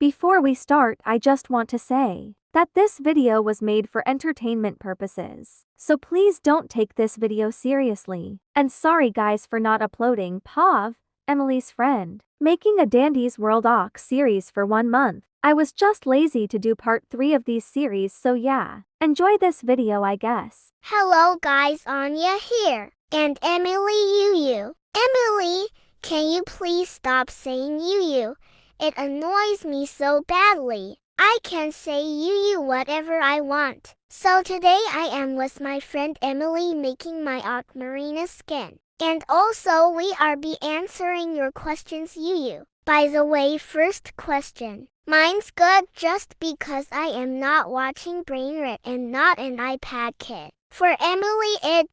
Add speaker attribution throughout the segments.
Speaker 1: Before we start, I just want to say that this video was made for entertainment purposes, so please don't take this video seriously. And sorry guys for not uploading Pav, Emily's friend, making a Dandy's World Ox series for 1 month. I was just lazy to do part 3 of these series, so yeah. Enjoy this video I guess.
Speaker 2: Hello guys, Anya here. And Emily Yu. Emily, can you please stop saying Yu? It annoys me so badly. I can say Yu whatever I want. So today I am with my friend Emily making my Marina skin. And also we are be answering your questions Yu. By the way, first question. Mine's good just because I am not watching Brainrit and not an iPad kid. For Emily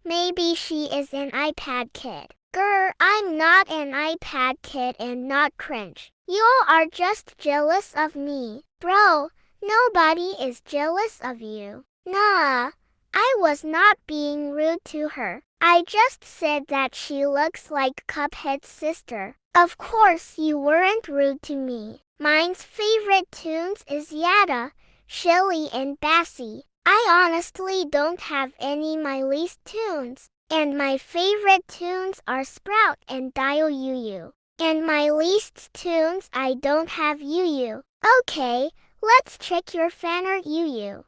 Speaker 2: maybe she is an iPad kid. Grr, I'm not an iPad kid and not cringe. You are just jealous of me. Bro, nobody is jealous of you. Nah, I was not being rude to her. I just said that she looks like Cuphead's sister. Of course you weren't rude to me. Mine's favorite tunes is Yada, Shelly and Bassie. I honestly don't have any my least tunes. And my favorite tunes are Sprout and Dial Yu. And my least tunes I don't have Yu. Okay, let's check your fanart Yu.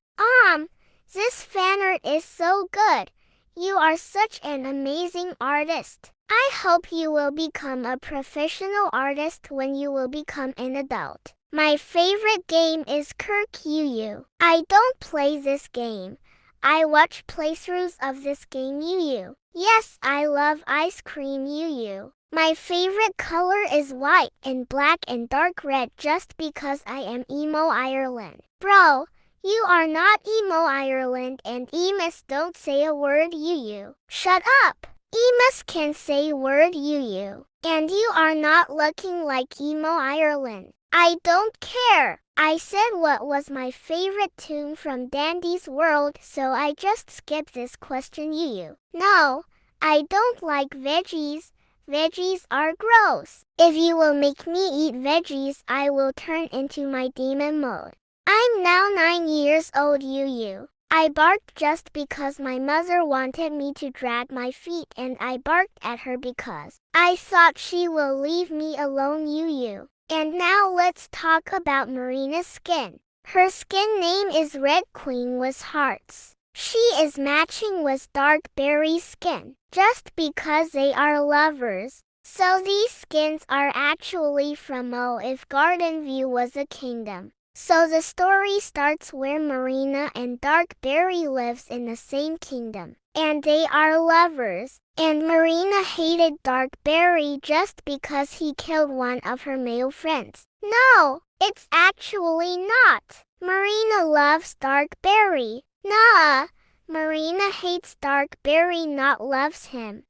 Speaker 2: This fanart is so good. You are such an amazing artist. I hope you will become a professional artist when you will become an adult. My favorite game is Kirk Yu. I don't play this game. I watch playthroughs of this game Yu. Yes, I love ice cream Yu. My favorite color is white and black and dark red just because I am emo Ireland. Bro, you are not emo Ireland and emus don't say a word Yu. Shut up! Emus can say word Yu. And you are not looking like emo Ireland. I don't care. I said what was my favorite tune from Dandy's World, so I just skipped this question Yu. No, I don't like veggies. Veggies are gross. If you will make me eat veggies, I will turn into my demon mode. I'm now 9 years old Yu. I barked just because my mother wanted me to drag my feet and I barked at her because I thought she will leave me alone Yu. And now let's talk about Marina's skin. Her skin name is Red Queen with hearts. She is matching with Dark Berry's skin, just because they are lovers. So these skins are actually from if Garden View was a kingdom. So the story starts where Marina and Dark Berry lives in the same kingdom. And they are lovers. And Marina hated Dark Berry just because he killed one of her male friends. No, it's actually not. Marina loves Dark Berry. Nah, Marina hates Dark Berry not loves him.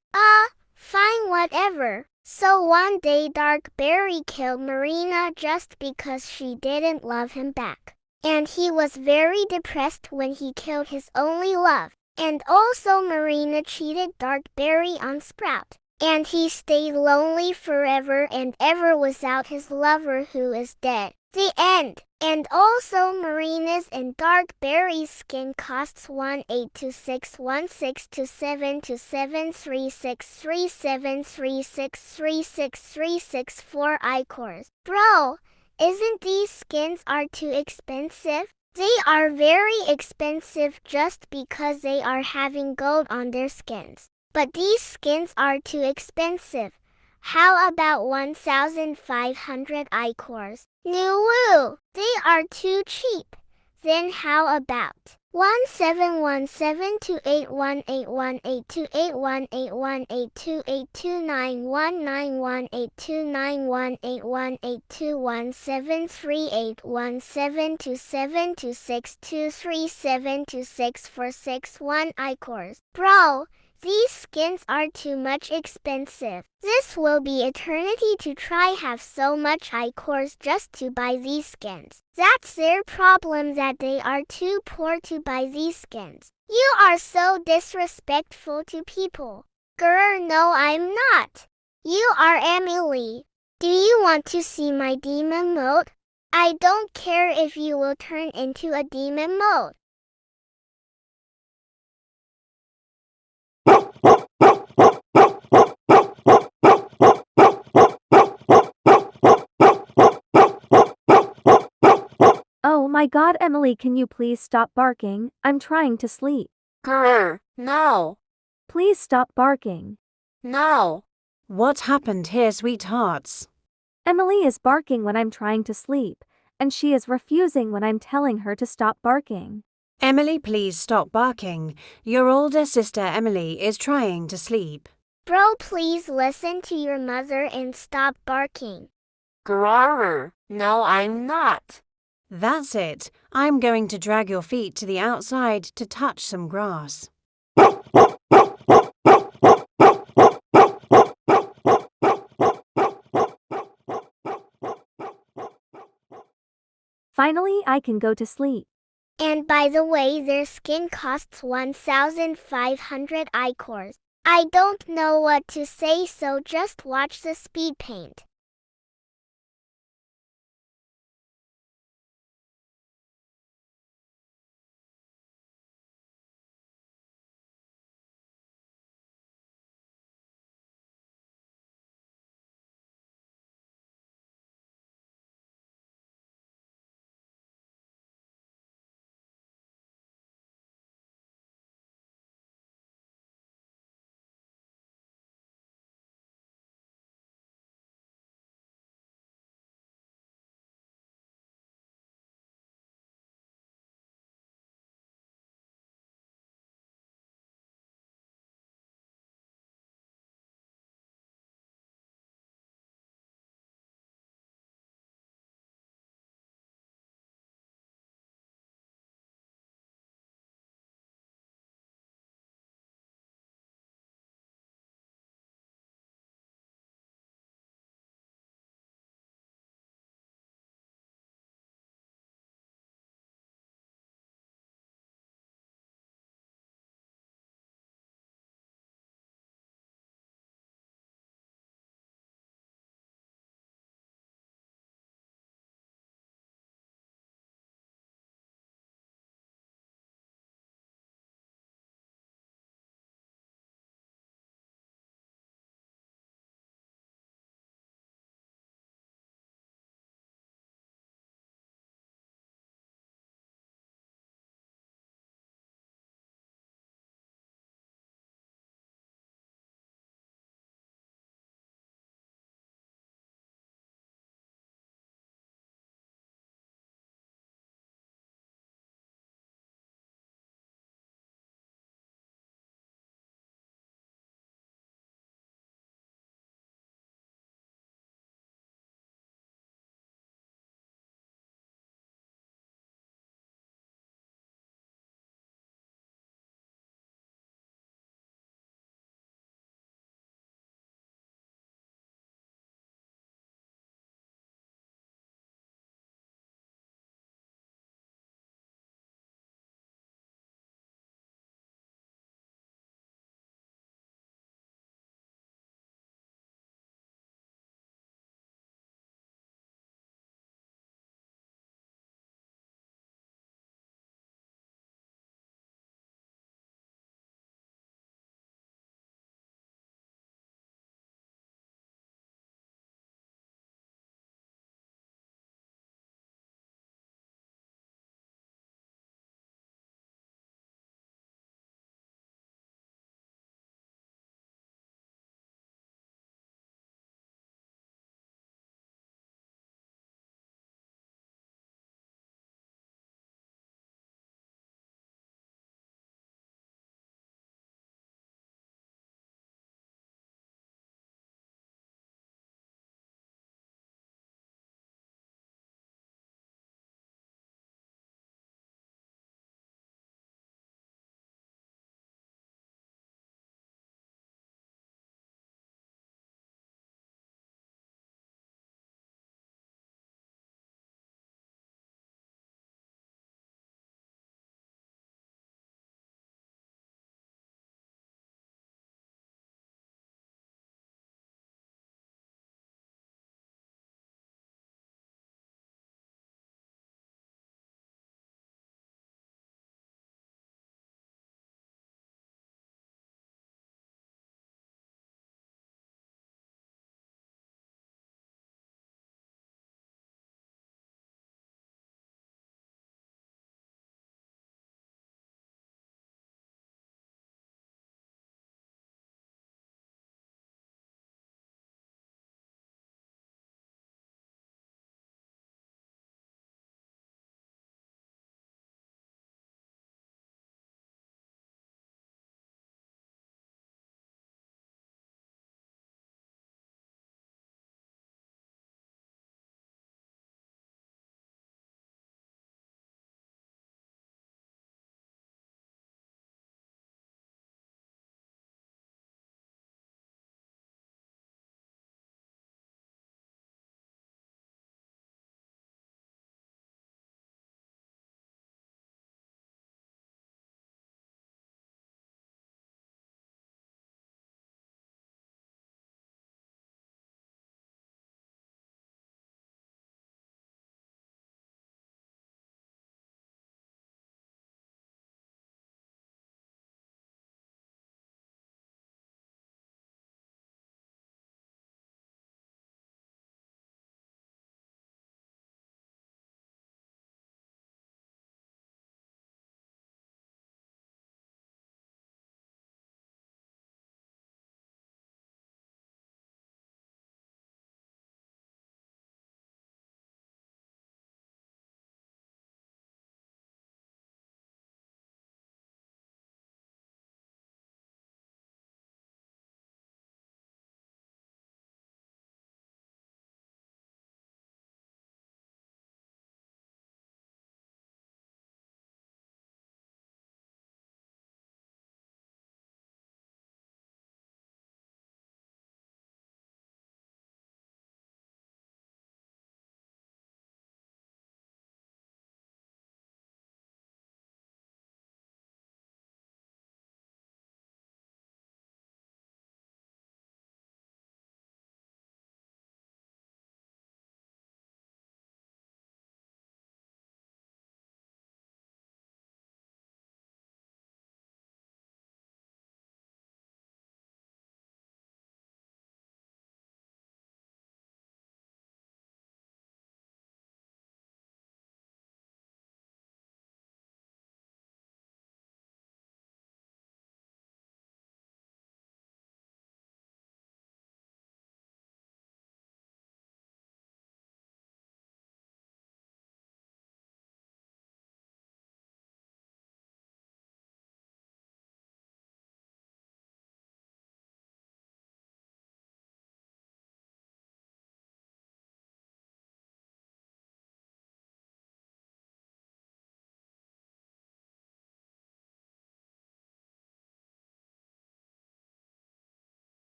Speaker 2: Fine whatever. So one day Dark Berry killed Marina just because she didn't love him back. And he was very depressed when he killed his only love. And also Marina cheated Dark Berry on Sprout. And he stayed lonely forever and ever without his lover who is dead. The end. And also Marina's and Dark Berry's skin costs 18261627373636363634 iCores. Bro, isn't these skins are too expensive? They are very expensive just because they are having gold on their skins. But these skins are too expensive. How about 1,500 iCores? No woo! They are too cheap. Then how about 1717818182818829181727272623726237264661 iCores? Bro, these skins are too much expensive. This will be eternity to try have so much iCores just to buy these skins. That's their problem that they are too poor to buy these skins. You are so disrespectful to people. Grr, no I'm not. You are Emily. Do you want to see my demon mode? I don't care if you will turn into a demon mode.
Speaker 1: Oh my god, Emily, can you please stop barking? I'm trying to sleep.
Speaker 3: Grr, no,
Speaker 1: Please stop barking.
Speaker 3: no.
Speaker 4: What happened here, sweethearts?
Speaker 1: Emily is barking when I'm trying to sleep, and she is refusing when I'm telling her to stop barking.
Speaker 4: Emily, please stop barking. Your older sister Emily is trying to sleep.
Speaker 2: Bro, please listen to your mother and stop barking.
Speaker 3: Grr, no, I'm not.
Speaker 4: That's it. I'm going to drag your feet to the outside to touch some grass.
Speaker 1: Finally, I can go to sleep.
Speaker 2: And by the way, their skin costs 1,500 ichors. I don't know what to say, so just watch the speed paint.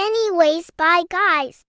Speaker 2: Anyways, bye guys.